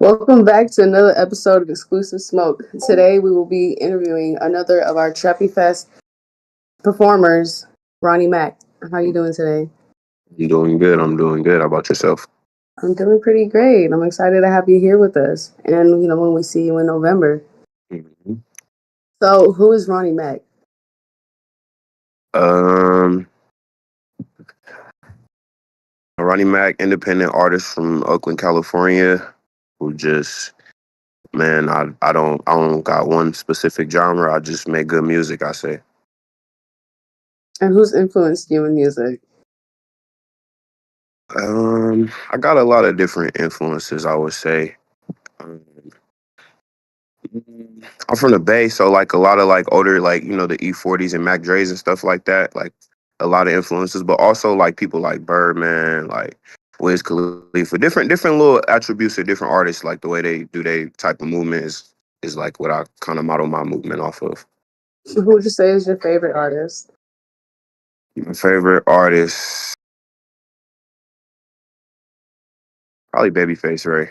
Welcome back to another episode of Exclusive Smoke. Today we will be interviewing another of our Trippy Fest performers, Ronnie Mac. How are you doing today? I'm doing good. I'm doing good. How about yourself? I'm doing pretty great. I'm excited to have you here with us. And when we see you in November. Mhm. So who is Ronnie Mac? Um, Ronnie Mac, independent artist from Oakland, California, who just man, I don't got one specific genre. I just make good music. I say. And who's influenced you in music? I got a lot of different influences. I would say. Um, I'm from the Bay, so like a lot of like older, like the E40s and Mac Dre's and stuff like that. Like a lot of influences, but also like people like Birdman, like Wiz Khalifa, different little attributes of different artists. Like the way they do they type of movement is like what I kind of model my movement off of. Who would you say is your favorite artist? My favorite artist, probably Babyface Ray.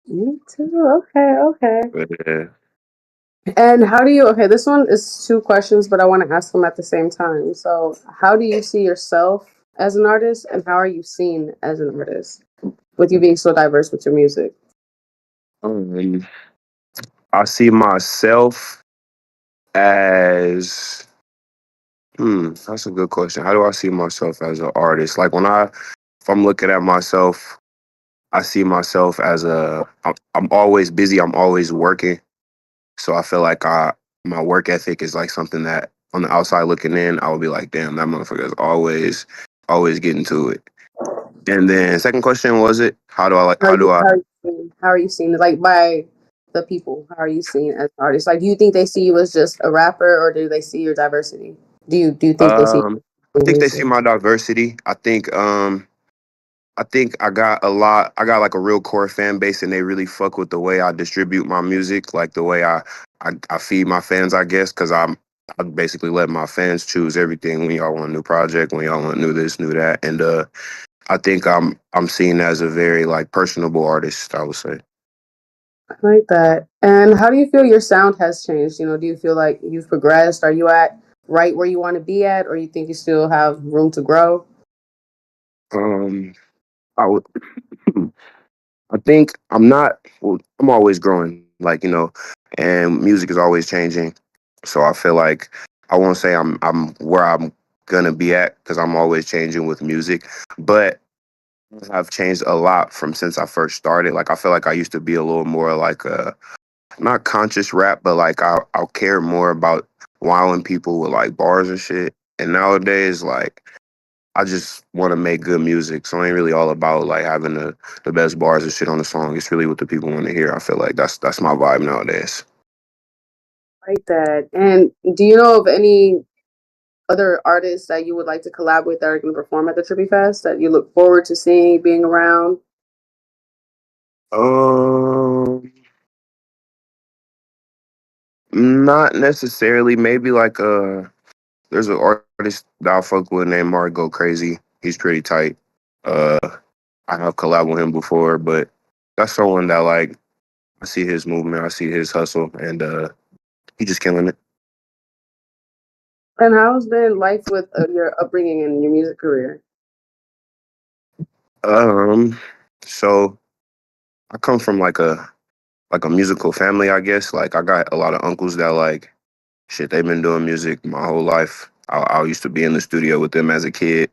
Me too. Okay. But, And how do you, okay, this one is two questions, but I want to ask them at the same time. So, how do you see yourself as an artist, and how are you seen as an artist with you being so diverse with your music? um, I see myself as that's a good question. How do I see myself as an artist? Like if I'm looking at myself, I see myself as I'm always busy. I'm always working. So I feel like my work ethic is like something that on the outside looking in, I would be like, damn, that motherfucker is always getting to it. And then second question was it? How do I, How are you seen like by the people? How are you seen as an artist? Like, do you think they see you as just a rapper, or do they see your diversity? Do you think they see I your think they see music? my diversity. I think I got like a real core fan base and they really fuck with the way I distribute my music, like the way I feed my fans, I guess, because I basically let my fans choose everything when y'all want a new project, when y'all want new this, new that. And I think I'm seen as a very like personable artist, I would say. I like that. And how do you feel your sound has changed? Do you feel like you've progressed? Are you at right where you want to be at, or you think you still have room to grow? Um I would I think I'm always growing, and music is always changing. So I feel like I won't say I'm where I'm gonna be at because I'm always changing with music, but I've changed a lot from since I first started. Like I feel like I used to be a little more like not conscious rap, but like I'll care more about wowing people with like bars and shit. And nowadays, like I just want to make good music, so it ain't really all about like having the best bars and shit on the song. It's really what the people want to hear. I feel like that's my vibe nowadays. Like that. And do you know of any other artists that you would like to collab with that are going to perform at the Trippy Fest that you look forward to seeing being around? Um, Not necessarily. Maybe like there's an artist that I fuck with named Mark Go Crazy. He's pretty tight. Uh, I have collabed with him before, but that's someone that like I see his movement, I see his hustle, and he just killing it. And how's been life with your upbringing and your music career? Um, so I come from like a musical family, I guess. Like I got a lot of uncles that like shit. They've been doing music my whole life. I used to be in the studio with them as a kid,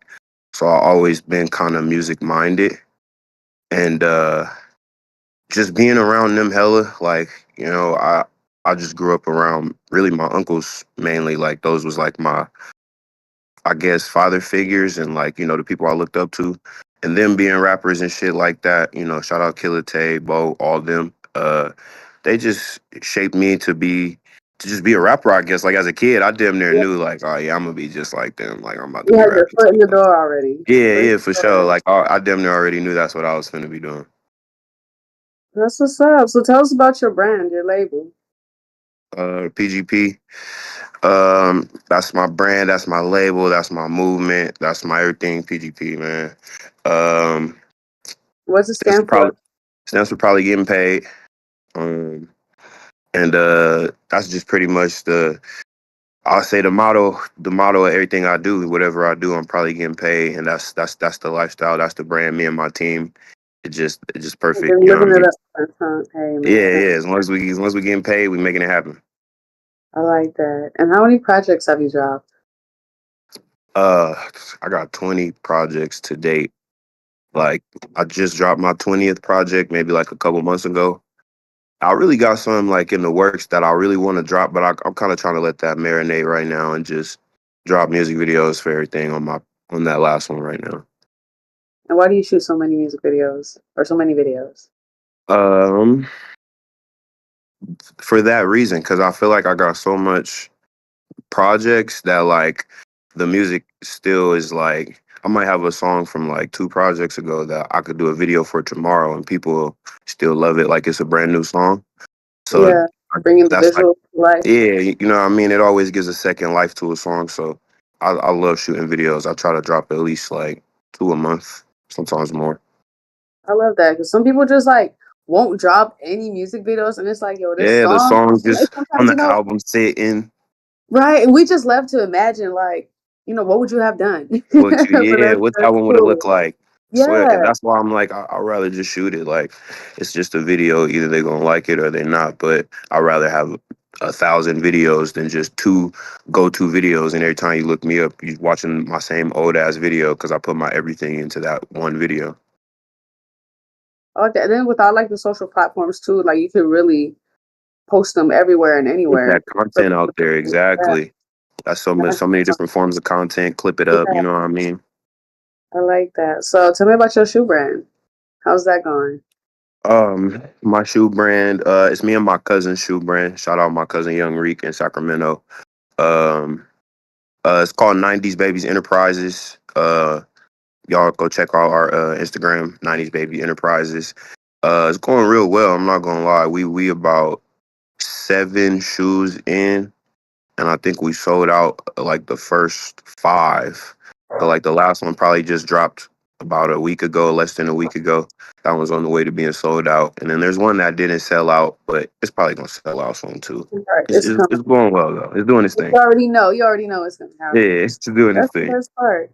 so I always been kind of music minded, and just being around them hella like I just grew up around really my uncles mainly. Like those was like my I guess father figures and like the people I looked up to, and them being rappers and shit like that. Shout out Killer Tay, Bo, all them. They just shaped me to just be a rapper. I guess like as a kid, I damn near Yeah, knew like, oh yeah, I'm gonna be just like them. Like I'm about to you be had your rapping. foot in the door already. Yeah, For yeah, for sure. sure. Like I damn near already knew that's what I was gonna be doing. That's what's up. So tell us about your brand, your label. PGP. That's my brand. That's my label. That's my movement. That's my everything. PGP, man. Um, What's it it's stand probably for? Stands for probably getting paid. Um, and that's just pretty much I'll say the motto of everything I do, whatever I do, I'm probably getting paid, and that's the lifestyle, that's the brand. Me and my team, it's just perfect. Just You know what I living it mean? up sometimes. Hey Yeah, man, yeah. As long as we getting paid, we making it happen. I like that. And how many projects have you dropped? Uh, I got 20 projects to date. Like I just dropped my 20th project maybe like a couple months ago. I really got some like in the works that I really want to drop, but I'm kind of trying to let that marinate right now and just drop music videos for everything on that last one right now. And why do you shoot so many music videos or so many videos? Um, for that reason, because I feel like I got so much projects that like the music still is like I might have a song from like 2 projects ago that I could do a video for tomorrow and people still love it like it's a brand new song. So Yeah, bringing the that's like visual to life. yeah, you know what I mean? It always gives a second life to a song. So I love shooting videos. I try to drop at least like 2 a month, sometimes more. I love that because some people just like won't drop any music videos, and it's like, yo, this Yeah, the song. songs Like just on sometimes, the album sitting. right? And we just love to imagine, like, what would you have done? What you, But yeah, that's, what that's that one would have cool. looked like. So Yeah. that's why I'm like, I'd rather just shoot it. Like, it's just a video. Either they're gonna like it or they're not. But I'd rather have 1,000 videos than just two go-to videos. And every time you look me up, you're watching my same old ass video because I put my everything into that one video. Okay. And then with all like the social platforms too, like you can really post them everywhere and Put that anywhere. For content out people there. to- Yeah. Exactly. That's so many different forms of content. Clip it up. You Yeah. know what I mean? I like that. So tell me about your shoe brand. How's that going? My shoe brand, it's me and my cousin's shoe brand. Shout out my cousin Young Reek in Sacramento. Um, it's called 90s Babies Enterprises. Y'all go check out our Instagram, 90s Baby Enterprises. It's going real well. I'm not gonna lie. We about 7 shoes in, and I think we sold out like the first 5. So like the last one probably just dropped about a week ago, less than a week ago. That one's on the way to being sold out. And then there's one that didn't sell out, but it's probably gonna sell out soon too. Right, It's it's it's, coming. it's going well though. It's doing its You thing. already know. You already know it's gonna Yeah, happen. it's doing its That's the thing. best part.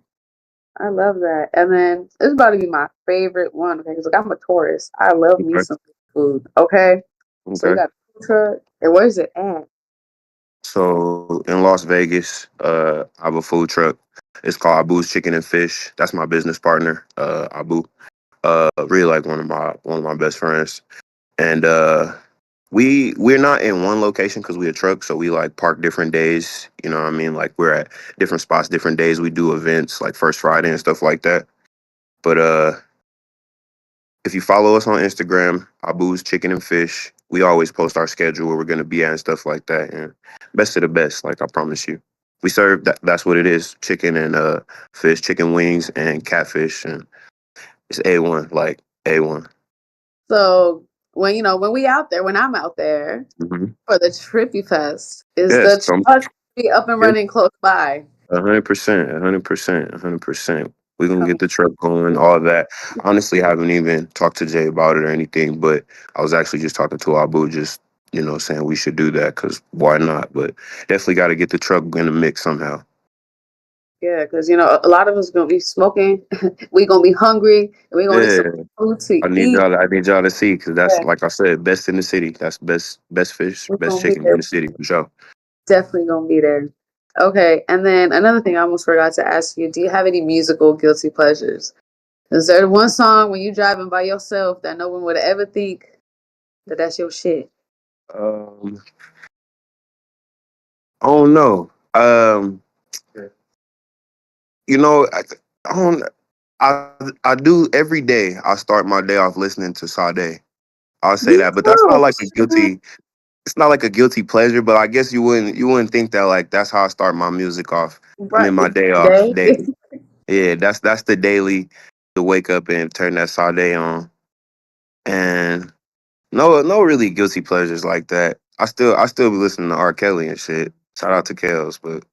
I love that. And then it's about to be my favorite one. Okay, because like I'm a tourist. I love me Okay. some food. Okay, so you Okay. got a food truck, and where's it at? So in Las Vegas, I have a food truck. It's called Abu's Chicken and Fish. That's my business partner, Abu. Really like one of my best friends. And we're not in one location because we a truck, so we like park different days. You know what I mean? Like we're at different spots, different days. We do events like First Friday and stuff like that. But if you follow us on Instagram, Abu's Chicken and Fish, we always post our schedule where we're gonna be at and stuff like that. And best of the best, like I promise you. We serve that's what it is. Chicken and fish, chicken wings and catfish, and it's A1, like A1. So when we out there, when I'm out there Mm-hmm. for the Trippy Fest, is Yes, the truck be up and yeah, running close by? 100%, 100%, 100%. We're gonna get the truck going, all that. Honestly, haven't even talked to Jay about it or anything, but I was actually just talking to Abu, just saying we should do that because why not? But definitely got to get the truck in the mix somehow. Yeah, because a lot of us gonna be smoking. We gonna be hungry, and we gonna need Yeah, some food to I need eat. y'all. I need y'all to see because that's Yeah, like I said, best in the city. That's best fish, we're best gonna be chicken in there. the city for sure. Definitely gonna be there. Okay, and then another thing I almost forgot to ask you: do you have any musical guilty pleasures? Is there one song when you driving by yourself that no one would ever think that that's your shit? Um, I don't know. I don't. I do every day. I start my day off listening to Sade. I'll say Me that, but that's not too. like a guilty. It's not like a guilty pleasure, but I guess you wouldn't think that like that's how I start my music off. I Right, mean my day off day. daily. Yeah, that's the daily to wake up and turn that Sade on. And no really guilty pleasures like that. I still be listening to R. Kelly and shit. Shout out to Kels, but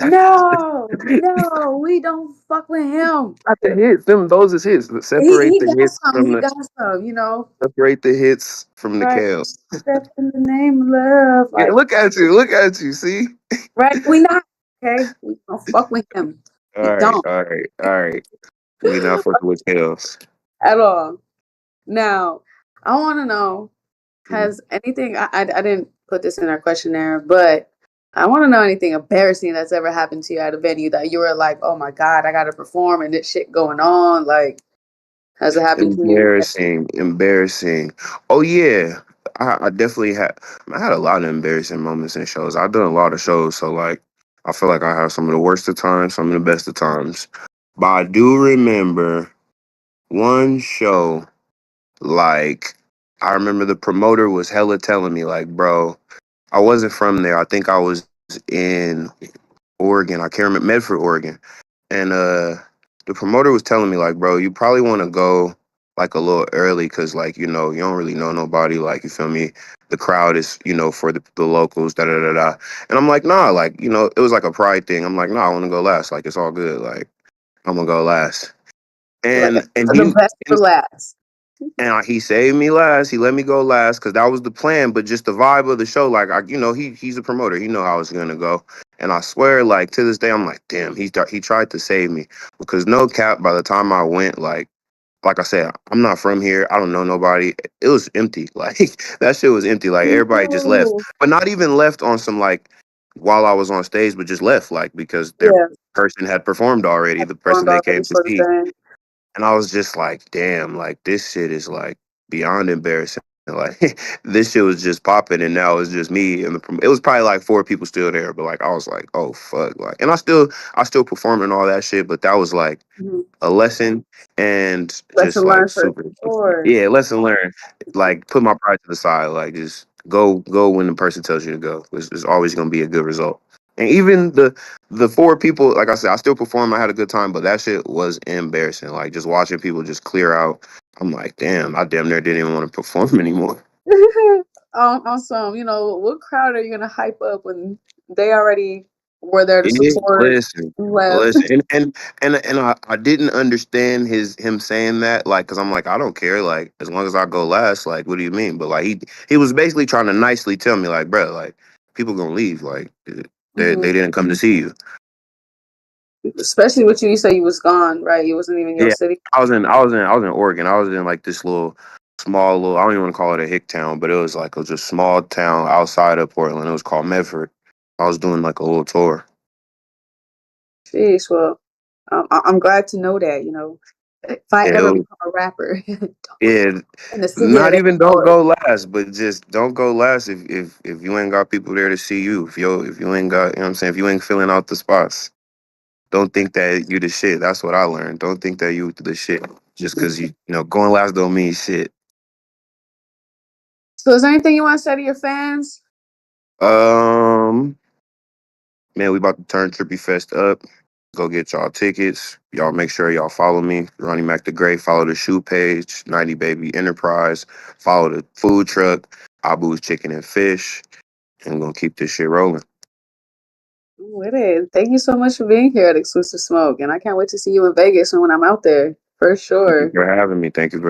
No, we don't fuck with him. Not the hits. Those is hits. Separate He the got hits some. from He the got some. You know, separate the hits from the right? kale. Step in the name of love, Yeah, like look at you. Look at you. See? right. We not okay. We don't fuck with him. We All right, don't all right, all right. We not fucking with tails. at all. Now, I want to know: Mm. has anything? I didn't put this in our questionnaire, but I want to know anything embarrassing that's ever happened to you at a venue that you were like, "Oh my god, I got to perform," and this shit going on. Like, has it happened to you? Embarrassing, embarrassing. Oh yeah, I definitely had. I had a lot of embarrassing moments in shows. I've done a lot of shows, so like, I feel like I have some of the worst of times, some of the best of times. But I do remember one show. Like, I remember the promoter was hella telling me, like, bro, I wasn't from there. I think I was in Oregon. I can't remember, Medford, Oregon. And the promoter was telling me, like, bro, you probably want to go like a little early because, like, you don't really know nobody. Like, you feel me? The crowd is, for the locals, da da da da. And I'm like, nah, like, it was like a pride thing. I'm like, nah, I want to go last. Like, it's all good. Like, I'm gonna go last. Like And the best for last. he saved me last. He let me go last because that was the plan. But just the vibe of the show, like he's a promoter. He know how it's gonna go. And I swear, like to this day, I'm like, damn, he tried to save me because no cap. By the time I went, like I said, I'm not from here. I don't know nobody. It was empty. Like that shit was empty. Like everybody just left, No. but not even left on some like while I was on stage, but just left like because their Yeah, person had performed already. The person performed they came already to for the see. day. And I was just like, damn, like this shit is like beyond embarrassing. Like this shit was just popping, and now it's just me and it was probably like four people still there, but like I was like, oh fuck, like, and I still performed and all that shit, but that was like Mhm. a lesson and just Lesson like learned for super, sure. yeah, lesson learned. Like put my pride to the side, like just go when the person tells you to go. It's always gonna be a good result. And even the four people, like I said, I still performed. I had a good time, but that shit was embarrassing. Like just watching people just clear out. I'm like, damn, I damn near didn't even want to perform anymore. Awesome. You know, what crowd are you gonna hype up when they already were there to Yeah, support listen, and left? listen, and I didn't understand him saying that, like, cause I'm like, I don't care, like, as long as I go last, like, what do you mean? But like, he was basically trying to nicely tell me, like, bro, like, people gonna leave, like, Mhm. they didn't come to see you. Especially with you, you said you was gone, right? You wasn't even your Yeah, city. I was in Oregon. I was in like this little small little. I don't even want to call it a hick town, but it was a small town outside of Portland. It was called Medford. I was doing like a little tour. Jeez, well, I'm glad to know that. You know, if I Yeah, ever become a rapper yeah. in the city Not that even ain't don't yours, go last, but just don't go last if you ain't got people there to see you. If you ain't got, what I'm saying, if you ain't filling out the spots, don't think that you the shit. That's what I learned. Don't think that you the shit just because going last don't mean shit. so is there anything you want to say to your fans? Um, man, we about to turn Trippy Fest up. Go get y'all tickets. Y'all make sure y'all follow me, Ronnie Mac the Great. Follow the shoe page, 90 Baby Enterprise. Follow the food truck, Abu's Chicken and Fish. And gonna keep this shit rolling. It is. Thank you so much for being here at Exclusive Smoke, and I can't wait to see you in Vegas when I'm out there for Thank you sure. for having me. Thank you for